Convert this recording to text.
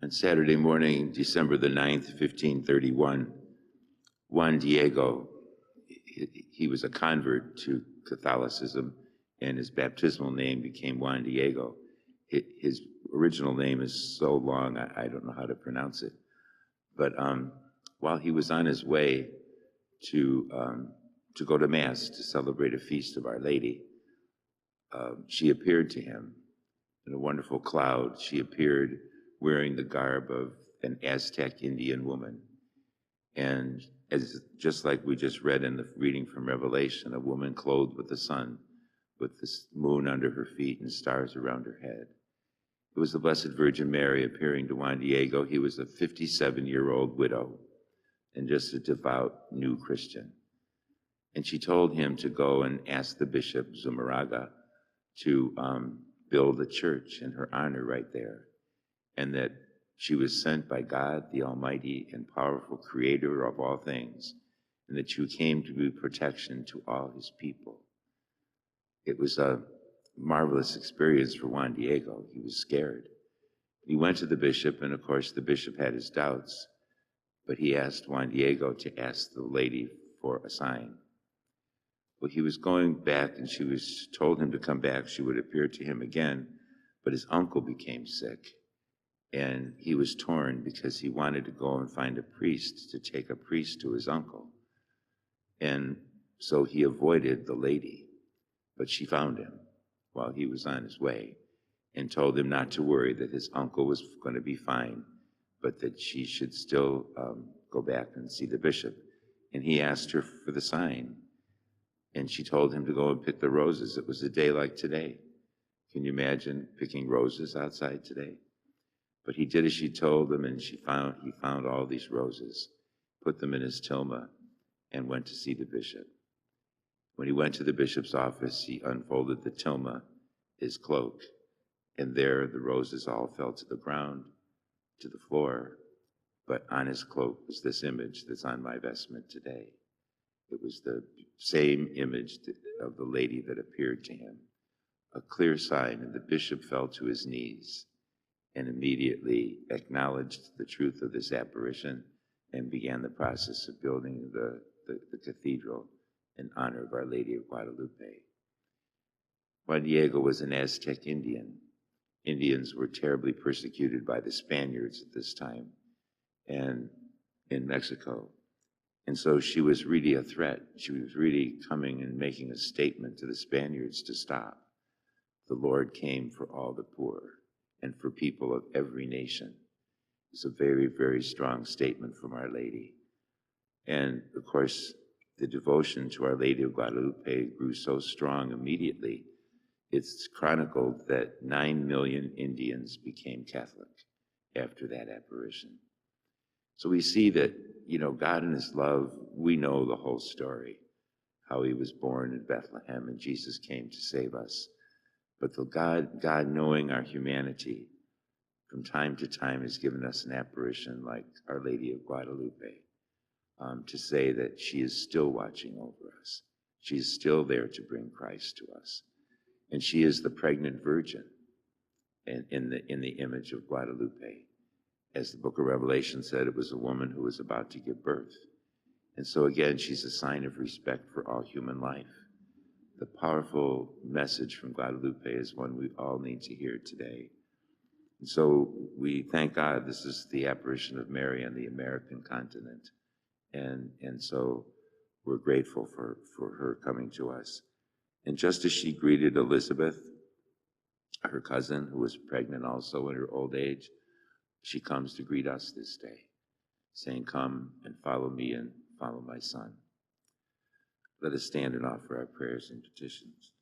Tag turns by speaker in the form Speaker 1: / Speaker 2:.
Speaker 1: On Saturday morning, December the 9th, 1531, Juan Diego, he was a convert to Catholicism, and his baptismal name became Juan Diego. His original name is so long, I don't know how to pronounce it. But while he was on his way to go to Mass to celebrate a feast of Our Lady, she appeared to him in a wonderful cloud. She appeared wearing the garb of an Aztec Indian woman. And just like we just read in the reading from Revelation, a woman clothed with the sun, with the moon under her feet and stars around her head. It was the Blessed Virgin Mary appearing to Juan Diego. He was a 57-year-old widow and just a devout new Christian. And she told him to go and ask the Bishop Zumarraga to build a church in her honor right there, and that she was sent by God, the Almighty and powerful Creator of all things, and that she came to be protection to all his people. It was a marvelous experience for Juan Diego. He was scared. He went to the bishop, and of course the bishop had his doubts, but he asked Juan Diego to ask the lady for a sign. Well, he was going back, and she told him to come back. She would appear to him again, but his uncle became sick, and he was torn because he wanted to go and find a priest to take a priest to his uncle. And so he avoided the lady, but she found him while he was on his way and told him not to worry, that his uncle was going to be fine, but that she should still go back and see the bishop. And he asked her for the sign, and she told him to go and pick the roses. It was a day like today. Can you imagine picking roses outside today? But he did as she told him, and he found all these roses, put them in his tilma, and went to see the bishop. When he went to the bishop's office, he unfolded the tilma, his cloak, and there the roses all fell to the ground, to the floor. But on his cloak was this image that's on my vestment today. It was the same image of the lady that appeared to him, a clear sign, and the bishop fell to his knees and immediately acknowledged the truth of this apparition and began the process of building the cathedral in honor of Our Lady of Guadalupe. Juan Diego was an Aztec Indian. Indians were terribly persecuted by the Spaniards at this time and in Mexico. And so she was really a threat. She was really coming and making a statement to the Spaniards to stop. The Lord came for all the poor and for people of every nation. It's a very, very strong statement from Our Lady. And of course, the devotion to Our Lady of Guadalupe grew so strong immediately. It's chronicled that 9 million Indians became Catholic after that apparition. So we see that, God in his love, we know the whole story, how he was born in Bethlehem and Jesus came to save us. But the God knowing our humanity, from time to time has given us an apparition like Our Lady of Guadalupe, to say that she is still watching over us. She is still there to bring Christ to us. And she is the pregnant virgin in the image of Guadalupe. As the book of Revelation said, it was a woman who was about to give birth. And so again, she's a sign of respect for all human life. The powerful message from Guadalupe is one we all need to hear today. And so we thank God this is the apparition of Mary on the American continent. And so we're grateful for her coming to us. And just as she greeted Elizabeth, her cousin, who was pregnant also in her old age, she comes to greet us this day, saying, "Come and follow me and follow my son." Let us stand and offer our prayers and petitions.